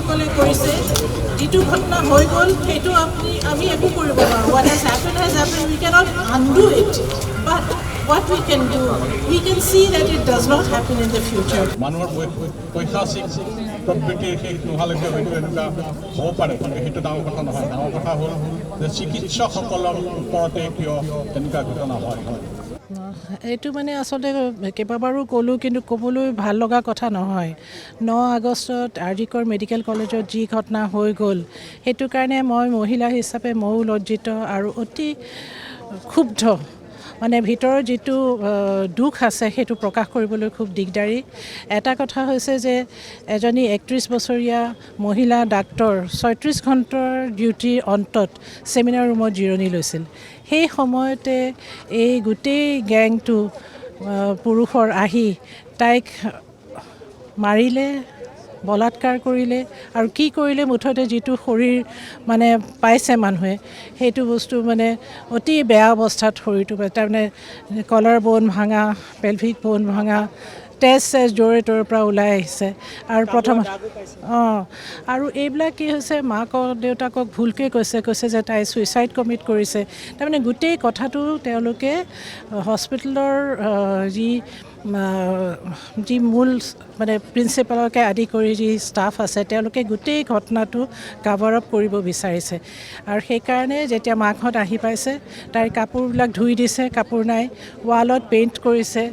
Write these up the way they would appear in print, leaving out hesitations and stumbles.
সকলে কৰিছে যিটো ঘটনা হৈ গ'ল সেইটো আমি একো কৰিব নোৱাৰোঁ what has happened we cannot undo it but what we can do we can see that it does not happen in the future মানুহৰ পৈশাচিক প্ৰবৃত্তিৰ শেষ নোহোৱালৈকে হয়তো এনেকুৱা হ'ব পাৰে কিন্তু সেইটো ডাঙৰ কথা নহয় ডাঙৰ কথা হ'ল যে চিকিৎসকসকলৰ ওপৰতে কিয় তেনেকুৱা ঘটনা হয় এইটো মানে আচলতে কেইবাবাৰো ক'লোঁ কিন্তু ক'বলৈ ভাল লগা কথা নহয় 9 আগষ্টত আৰজিকৰ মেডিকেল কলেজত যি ঘটনা হৈ গ'ল সেইটো কাৰণে মই মহিলা হিচাপে ময়ো লজ্জিত আৰু অতি ক্ষুব্ধ মানে ভিতৰৰ যিটো দুখ আছে সেইটো প্ৰকাশ কৰিবলৈ খুব দিগদাৰী এটা কথা হৈছে যে এজনী 31 বছৰীয়া মহিলা ডাক্তৰ 36 ঘণ্টাৰ ডিউটিৰ অন্তত ছেমিনাৰ ৰুমত জিৰণি লৈছিল সেই সময়তে এই গোটেই গেংটো পুৰুষৰ আহি তাইক মাৰিলে বলাৎকাৰ কৰিলে আৰু কি কৰিলে মুঠতে যিটো শৰীৰ মানে পাইছে মানুহে সেইটো বস্তু মানে অতি বেয়া অৱস্থাত শৰীৰটো তাৰমানে কলাৰ বোন ভাঙা পেলভিক বোন ভাঙা তেজ জোৰে তোৰ পৰা ওলাই আহিছে আৰু প্ৰথম আৰু এইবিলাক কি হৈছে মাক দেউতাকক ভুলকৈ কৈছে যে তাই ছুইচাইড কমিট কৰিছে তাৰমানে গোটেই কথাটো তেওঁলোকে হস্পিটেলৰ যি মূল মানে প্ৰিন্সিপালকে আদি কৰি যি ষ্টাফ আছে তেওঁলোকে গোটেই ঘটনাটো কাভাৰ আপ কৰিব বিচাৰিছে আৰু সেইকাৰণে যেতিয়া মাকহঁত আহি পাইছে তাইৰ কাপোৰবিলাক ধুই দিছে কাপোৰ নাই ৱালত পেইণ্ট কৰিছে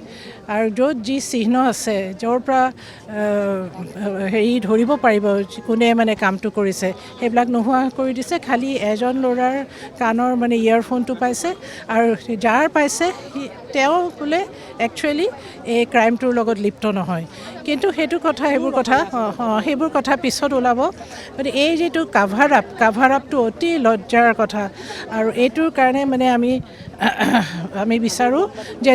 আৰু য'ত যি চিহ্ন আছে য'ৰ পৰা ধৰিব পাৰিব কোনে মানে কামটো কৰিছে সেইবিলাক নোহোৱা কৰি দিছে খালি এজন ল'ৰাৰ কাণৰ মানে ইয়েৰফোনটো পাইছে আৰু যাৰ পাইছে তেওঁ বোলে একচুৱেলি এই ক্ৰাইমটোৰ লগত লিপ্ত নহয় কিন্তু সেইবোৰ কথা পিছত ওলাব গতিকে এই যিটো কাভাৰ আপটো অতি লজ্জাৰ কথা আৰু এইটোৰ কাৰণে মানে আমি বিচাৰোঁ যে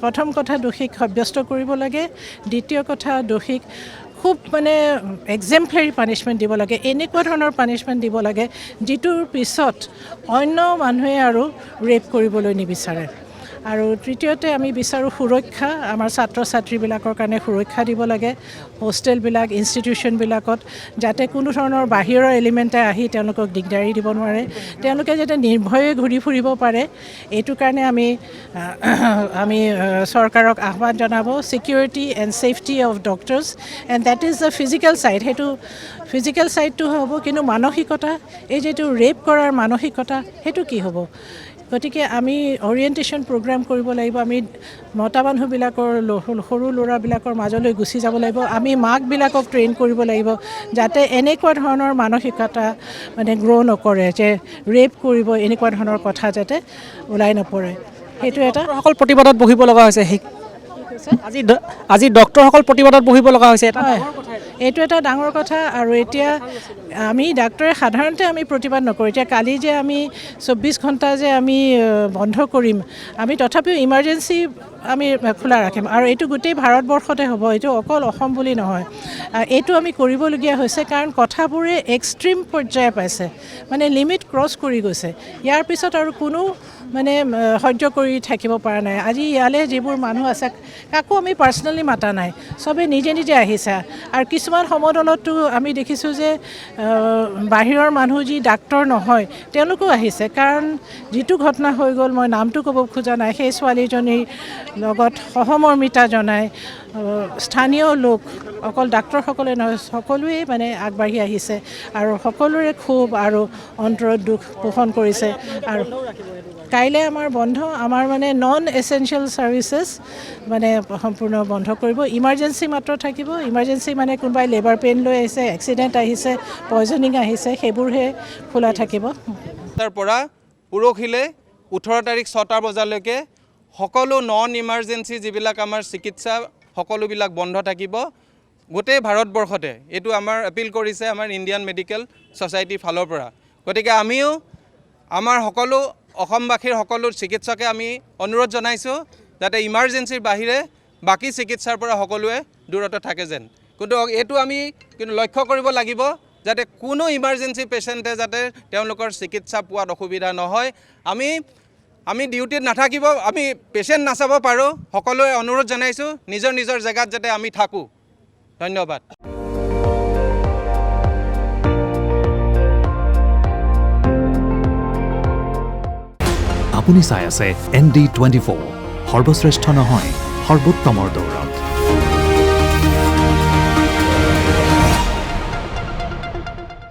প্ৰথম কথা দোষীক সাব্যস্ত কৰিব লাগে দ্বিতীয় কথা দোষীক খুব মানে এক্সেম্পলাৰী পানিছমেণ্ট দিব লাগে এনেকুৱা ধৰণৰ পানিছমেণ্ট দিব লাগে যিটোৰ পিছত অন্য মানুহে আৰু ৰেপ কৰিবলৈ নিবিচাৰে আৰু তৃতীয়তে আমি বিচাৰোঁ সুৰক্ষা আমাৰ ছাত্ৰ ছাত্ৰীবিলাকৰ কাৰণে সুৰক্ষা দিব লাগে হোষ্টেলবিলাক ইনষ্টিটিউশ্যনবিলাকত যাতে কোনো ধৰণৰ বাহিৰৰ এলিমেণ্টে আহি তেওঁলোকক দিগদাৰি দিব নোৱাৰে তেওঁলোকে যাতে নিৰ্ভয়ে ঘূৰি ফুৰিব পাৰে এইটো কাৰণে আমি চৰকাৰক আহ্বান জনাব security and safety of doctors and that is the physical side সেইটো ফিজিকেল ছাইডটো হ'ব কিন্তু মানসিকতা এই যিটো ৰেপ কৰাৰ মানসিকতা সেইটো কি হ'ব গতিকে আমি অৰিয়েণ্টেশ্যন প্ৰগ্ৰাম কৰিব লাগিব আমি মতা মানুহবিলাকৰ সৰু ল'ৰাবিলাকৰ মাজলৈ গুচি যাব লাগিব আমি মাকবিলাকক ট্ৰেইন কৰিব লাগিব যাতে এনেকুৱা ধৰণৰ মানসিকতা মানে গ্ৰ' নকৰে যে ৰেপ কৰিব এনেকুৱা ধৰণৰ কথা যাতে ওলাই নপৰে সেইটো এটা সকল প্ৰতিবাদত বহিব লগা হৈছে আজি ডক্টৰসকল প্ৰতিবাদত বহিব লগা হৈছে এইটো এটা ডাঙৰ কথা আৰু এতিয়া আমি ডাক্তৰে সাধাৰণতে আমি প্ৰতিবাদ নকৰোঁ এতিয়া কালি যে আমি 24 ঘণ্টা যে আমি বন্ধ কৰিম আমি তথাপিও ইমাৰ্জেঞ্চি আমি খোলা ৰাখিম আৰু এইটো গোটেই ভাৰতবৰ্ষতে হ'ব এইটো অকল অসম বুলি নহয় এইটো আমি কৰিবলগীয়া হৈছে কাৰণ কথাবোৰে এক্সট্ৰিম পৰ্যায় পাইছে মানে লিমিট ক্ৰছ কৰি গৈছে ইয়াৰ পিছত আৰু কোনো মানে সহ্য কৰি থাকিব পৰা নাই আজি ইয়ালৈ যিবোৰ মানুহ আছে কাকো আমি পাৰ্চনেলি মাতা নাই চবেই নিজে আহিছে আৰু কিছুমান সমদলতো আমি দেখিছোঁ যে বাহিৰৰ মানুহ যি ডাক্তৰ নহয় তেওঁলোকো আহিছে কাৰণ যিটো ঘটনা হৈ গ'ল মই নামটো ক'ব খোজা নাই সেই ছোৱালীজনীৰ লগত সহমৰ্মিতা জনাই স্থানীয় লোক অকল ডাক্তৰসকলে নহয় সকলোৱে মানে আগবাঢ়ি আহিছে আৰু সকলোৰে ক্ষোভ আৰু অন্তৰত দুখ পোষণ কৰিছে আৰু কাইলৈ আমাৰ বন্ধ আমাৰ মানে নন এচেঞ্চিয়েল ছাৰ্ভিচেছ মানে সম্পূৰ্ণ বন্ধ কৰিব ইমাৰ্জেঞ্চি মাত্ৰ থাকিব ইমাৰ্জেঞ্চি মানে কোনোবাই লেবাৰ পেইন লৈ আহিছে এক্সিডেণ্ট আহিছে পয়জনিং আহিছে সেইবোৰহে খোলা থাকিব তাৰ পৰা পৰহিলৈ 18 তাৰিখ 6টা বজালৈকে সকলো নন ইমাৰ্জেঞ্চি যিবিলাক আমাৰ চিকিৎসা সকলোবিলাক বন্ধ থাকিব গোটেই ভাৰতবৰ্ষতে এইটো আমাৰ এপিল কৰিছে আমাৰ ইণ্ডিয়ান মেডিকেল ছ'চাইটিৰ ফালৰ পৰা গতিকে আমিও আমাৰ সকলো অসমবাসীৰ সকলো চিকিৎসকে আমি অনুৰোধ জনাইছোঁ যাতে ইমাৰ্জেঞ্চিৰ বাহিৰে বাকী চিকিৎসাৰ পৰা সকলোৱে দূৰতে থাকে যেন কিন্তু এইটো আমি কিন্তু লক্ষ্য কৰিব লাগিব যাতে কোনো ইমাৰ্জেঞ্চি পেচেণ্টে যাতে তেওঁলোকৰ চিকিৎসা পোৱাত অসুবিধা নহয় আমি ডিউটিত নাথাকিব আমি পেচেণ্ট নাচাব পাৰোঁ সকলোৱে অনুৰোধ জনাইছোঁ নিজৰ জেগাত যাতে আমি থাকোঁ ধন্যবাদ আপুনি চাই আছে ND24 সৰ্বশ্ৰেষ্ঠ নহয় সৰ্বোত্তমৰ দৌৰত।